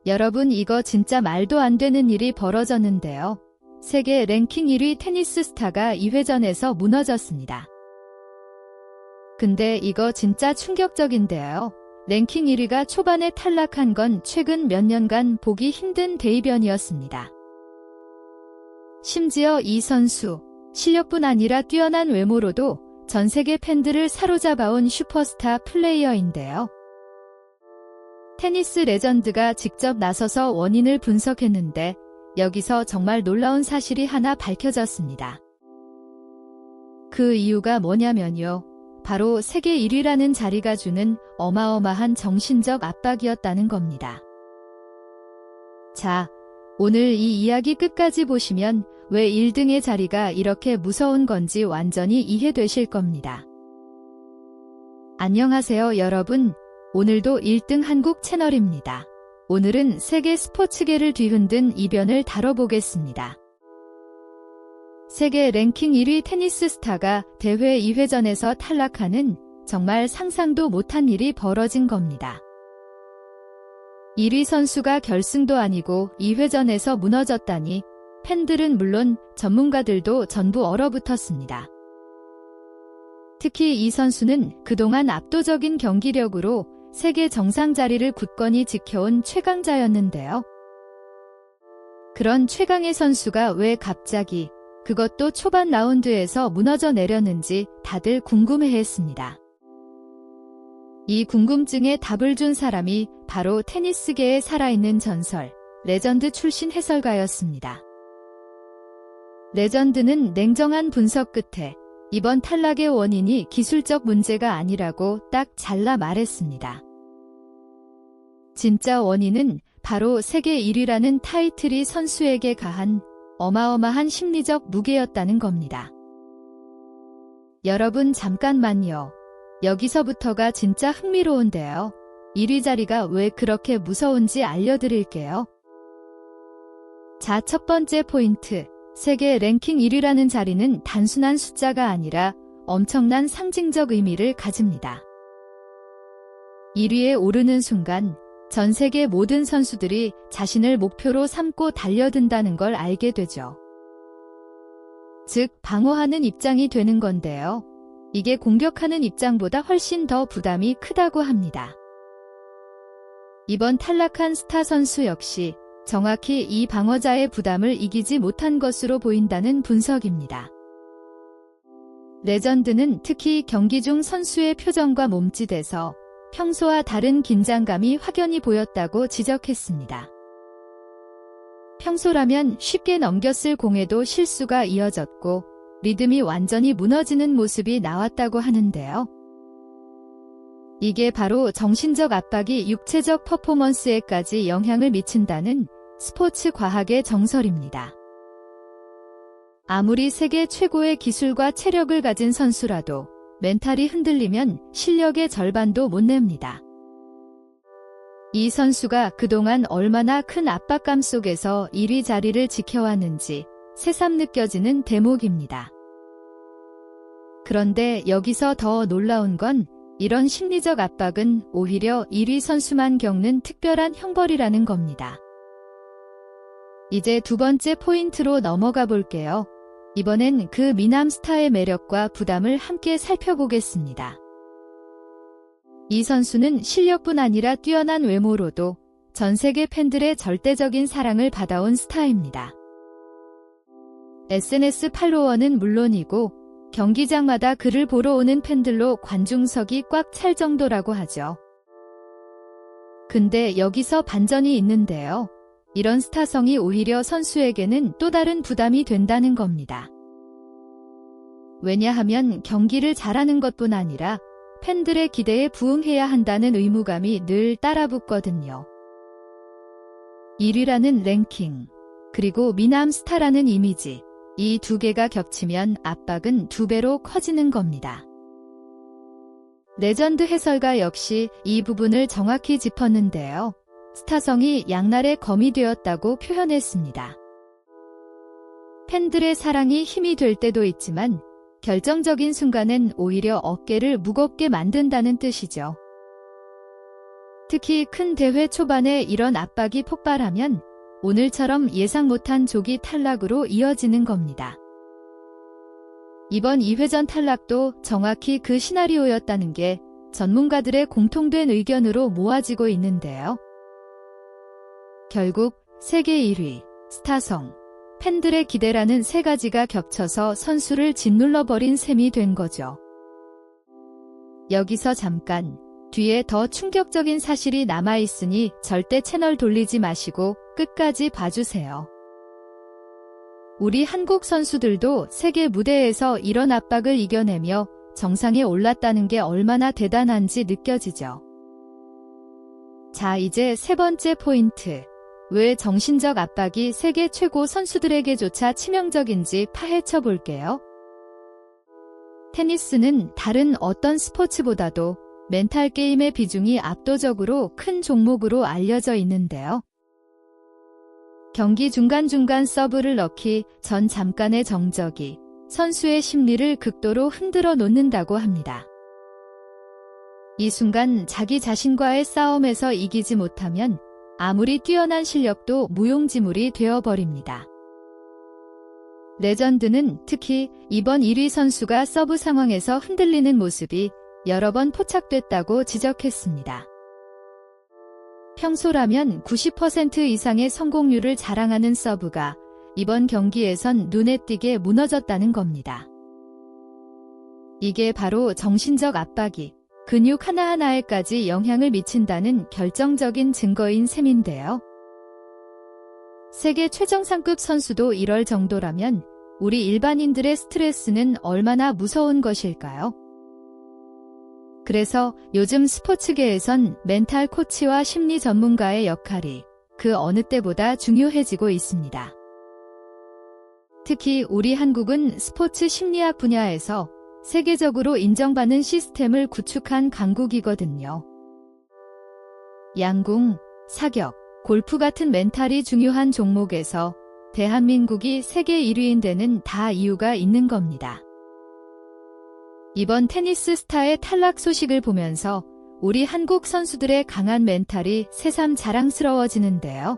여러분, 이거 진짜 말도 안 되는 일이 벌어졌는데요. 세계 랭킹 1위 테니스 스타가 2회전에서 무너졌습니다. 근데 이거 진짜 충격적인데요. 랭킹 1위가 초반에 탈락한 건 최근 몇 년간 보기 힘든 대이변이었습니다. 심지어 이 선수, 실력뿐 아니라 뛰어난 외모로도 전 세계 팬들을 사로잡아온 슈퍼스타 플레이어인데요. 테니스 레전드가 직접 나서서 원인을 분석했는데 여기서 정말 놀라운 사실이 하나 밝혀졌습니다. 그 이유가 뭐냐면요. 바로 세계 1위라는 자리가 주는 어마어마한 정신적 압박이었다는 겁니다. 자, 오늘 이 이야기 끝까지 보시면 왜 1등의 자리가 이렇게 무서운 건지 완전히 이해되실 겁니다. 안녕하세요, 여러분. 오늘도 1등 한국 채널입니다. 오늘은 세계 스포츠계를 뒤흔든 이변을 다뤄보겠습니다. 세계 랭킹 1위 테니스 스타가 대회 2회전에서 탈락하는 정말 상상도 못한 일이 벌어진 겁니다. 1위 선수가 결승도 아니고 2회전에서 무너졌다니 팬들은 물론 전문가들도 전부 얼어붙었습니다. 특히 이 선수는 그동안 압도적인 경기력으로 세계 정상 자리를 굳건히 지켜온 최강자였는데요. 그런 최강의 선수가 왜 갑자기, 그것도 초반 라운드에서 무너져 내렸는지 다들 궁금해했습니다. 이 궁금증에 답을 준 사람이 바로 테니스계의 살아있는 전설, 레전드 출신 해설가였습니다. 레전드는 냉정한 분석 끝에 이번 탈락의 원인이 기술적 문제가 아니라고 딱 잘라 말했습니다. 진짜 원인은 바로 세계 1위라는 타이틀이 선수에게 가한 어마어마한 심리적 무게였다는 겁니다. 여러분, 잠깐만요. 여기서부터가 진짜 흥미로운데요. 1위 자리가 왜 그렇게 무서운지 알려드릴게요. 자, 첫 번째 포인트. 세계 랭킹 1위라는 자리는 단순한 숫자가 아니라 엄청난 상징적 의미를 가집니다. 1위에 오르는 순간 전 세계 모든 선수들이 자신을 목표로 삼고 달려든다는 걸 알게 되죠. 즉, 방어하는 입장이 되는 건데요. 이게 공격하는 입장보다 훨씬 더 부담이 크다고 합니다. 이번 탈락한 스타 선수 역시 정확히 이 방어자의 부담을 이기지 못한 것으로 보인다는 분석입니다. 레전드는 특히 경기 중 선수의 표정과 몸짓에서 평소와 다른 긴장감이 확연히 보였다고 지적했습니다. 평소라면 쉽게 넘겼을 공에도 실수가 이어졌고 리듬이 완전히 무너지는 모습이 나왔다고 하는데요. 이게 바로 정신적 압박이 육체적 퍼포먼스에까지 영향을 미친다는 스포츠 과학의 정설입니다. 아무리 세계 최고의 기술과 체력을 가진 선수라도 멘탈이 흔들리면 실력의 절반도 못 냅니다. 이 선수가 그동안 얼마나 큰 압박감 속에서 1위 자리를 지켜왔는지 새삼 느껴지는 대목입니다. 그런데 여기서 더 놀라운 건 이런 심리적 압박은 오히려 1위 선수만 겪는 특별한 형벌이라는 겁니다. 이제 두 번째 포인트로 넘어가 볼게요. 이번엔 그 미남 스타의 매력과 부담을 함께 살펴보겠습니다. 이 선수는 실력뿐 아니라 뛰어난 외모로도 전 세계 팬들의 절대적인 사랑을 받아온 스타입니다. SNS 팔로워는 물론이고 경기장마다 그를 보러 오는 팬들로 관중석이 꽉 찰 정도라고 하죠. 근데 여기서 반전이 있는데요. 이런 스타성이 오히려 선수에게는 또 다른 부담이 된다는 겁니다. 왜냐하면 경기를 잘하는 것뿐 아니라 팬들의 기대에 부응해야 한다는 의무감이 늘 따라붙거든요. 1위라는 랭킹, 그리고 미남 스타라는 이미지, 이 두 개가 겹치면 압박은 2배로 커지는 겁니다. 레전드 해설가 역시 이 부분을 정확히 짚었는데요. 스타성이 양날의 검이 되었다고 표현했습니다. 팬들의 사랑이 힘이 될 때도 있지만 결정적인 순간엔 오히려 어깨를 무겁게 만든다는 뜻이죠. 특히 큰 대회 초반에 이런 압박이 폭발하면 오늘처럼 예상 못한 조기 탈락으로 이어지는 겁니다. 이번 2회전 탈락도 정확히 그 시나리오였다는 게 전문가들의 공통된 의견으로 모아지고 있는데요. 결국 세계 1위, 스타성, 팬들의 기대라는 세 가지가 겹쳐서 선수를 짓눌러버린 셈이 된 거죠. 여기서 잠깐, 뒤에 더 충격적인 사실이 남아있으니 절대 채널 돌리지 마시고 끝까지 봐주세요. 우리 한국 선수들도 세계 무대에서 이런 압박을 이겨내며 정상에 올랐다는 게 얼마나 대단한지 느껴지죠. 자, 이제 세 번째 포인트. 왜 정신적 압박이 세계 최고 선수들에게조차 치명적인지 파헤쳐 볼게요. 테니스는 다른 어떤 스포츠보다도 멘탈 게임의 비중이 압도적으로 큰 종목으로 알려져 있는데요. 경기 중간중간 서브를 넣기 전 잠깐의 정적이 선수의 심리를 극도로 흔들어 놓는다고 합니다. 이 순간 자기 자신과의 싸움에서 이기지 못하면 아무리 뛰어난 실력도 무용지물이 되어버립니다. 레전드는 특히 이번 1위 선수가 서브 상황에서 흔들리는 모습이 여러 번 포착됐다고 지적했습니다. 평소라면 90% 이상의 성공률을 자랑하는 서브가 이번 경기에선 눈에 띄게 무너졌다는 겁니다. 이게 바로 정신적 압박이 근육 하나하나에까지 영향을 미친다는 결정적인 증거인 셈인데요. 세계 최정상급 선수도 이럴 정도라면 우리 일반인들의 스트레스는 얼마나 무서운 것일까요? 그래서 요즘 스포츠계에선 멘탈 코치와 심리 전문가의 역할이 그 어느 때보다 중요해지고 있습니다. 특히 우리 한국은 스포츠 심리학 분야에서 세계적으로 인정받는 시스템을 구축한 강국이거든요. 양궁, 사격, 골프 같은 멘탈이 중요한 종목에서 대한민국이 세계 1위인 데는 다 이유가 있는 겁니다. 이번 테니스 스타의 탈락 소식을 보면서 우리 한국 선수들의 강한 멘탈이 새삼 자랑스러워지는데요.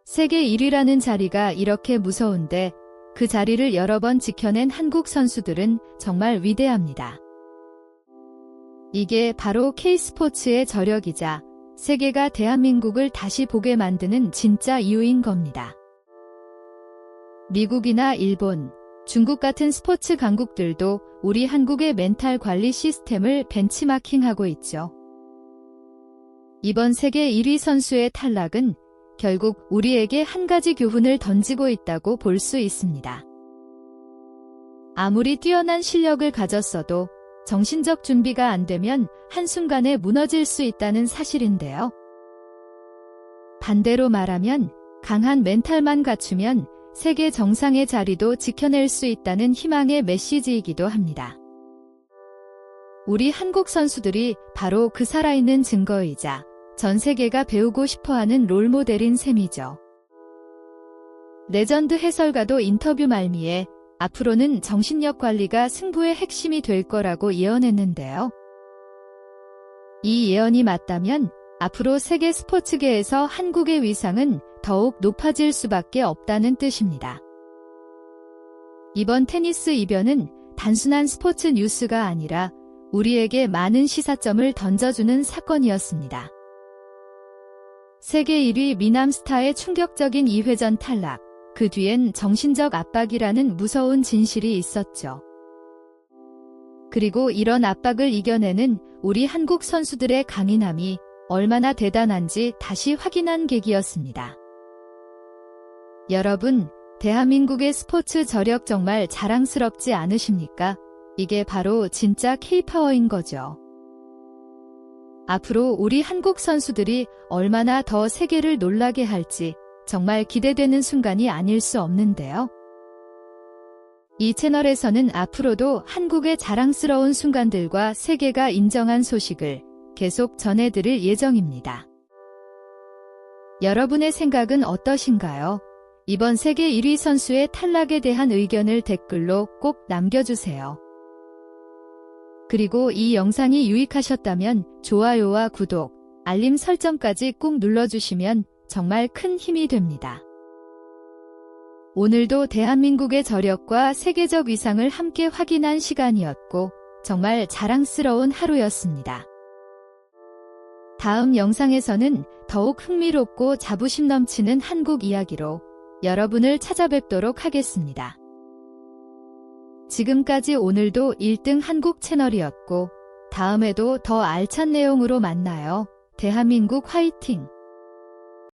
세계 1위라는 자리가 이렇게 무서운데 그 자리를 여러 번 지켜낸 한국 선수들은 정말 위대합니다. 이게 바로 K스포츠의 저력이자 세계가 대한민국을 다시 보게 만드는 진짜 이유인 겁니다. 미국이나 일본, 중국 같은 스포츠 강국들도 우리 한국의 멘탈 관리 시스템을 벤치마킹하고 있죠. 이번 세계 1위 선수의 탈락은 결국 우리에게 한 가지 교훈을 던지고 있다고 볼 수 있습니다. 아무리 뛰어난 실력을 가졌어도 정신적 준비가 안 되면 한순간에 무너질 수 있다는 사실인데요. 반대로 말하면 강한 멘탈만 갖추면 세계 정상의 자리도 지켜낼 수 있다는 희망의 메시지이기도 합니다. 우리 한국 선수들이 바로 그 살아있는 증거이자 전 세계가 배우고 싶어하는 롤모델인 셈이죠. 레전드 해설가도 인터뷰 말미에 앞으로는 정신력 관리가 승부의 핵심이 될 거라고 예언했는데요. 이 예언이 맞다면 앞으로 세계 스포츠계에서 한국의 위상은 더욱 높아질 수밖에 없다는 뜻입니다. 이번 테니스 이변은 단순한 스포츠 뉴스가 아니라 우리에게 많은 시사점을 던져주는 사건이었습니다. 세계 1위 미남 스타의 충격적인 2회전 탈락, 그 뒤엔 정신적 압박이라는 무서운 진실이 있었죠. 그리고 이런 압박을 이겨내는 우리 한국 선수들의 강인함이 얼마나 대단한지 다시 확인한 계기였습니다. 여러분, 대한민국의 스포츠 저력 정말 자랑스럽지 않으십니까? 이게 바로 진짜 K파워인 거죠. 앞으로 우리 한국 선수들이 얼마나 더 세계를 놀라게 할지 정말 기대되는 순간이 아닐 수 없는데요. 이 채널에서는 앞으로도 한국의 자랑스러운 순간들과 세계가 인정한 소식을 계속 전해드릴 예정입니다. 여러분의 생각은 어떠신가요? 이번 세계 1위 선수의 탈락에 대한 의견을 댓글로 꼭 남겨주세요. 그리고 이 영상이 유익하셨다면 좋아요와 구독, 알림 설정까지 꼭 눌러주시면 정말 큰 힘이 됩니다. 오늘도 대한민국의 저력과 세계적 위상을 함께 확인한 시간이었고 정말 자랑스러운 하루였습니다. 다음 영상에서는 더욱 흥미롭고 자부심 넘치는 한국 이야기로 여러분을 찾아뵙도록 하겠습니다. 지금까지 오늘도 1등 한국 채널이었고 다음에도 더 알찬 내용으로 만나요. 대한민국 화이팅!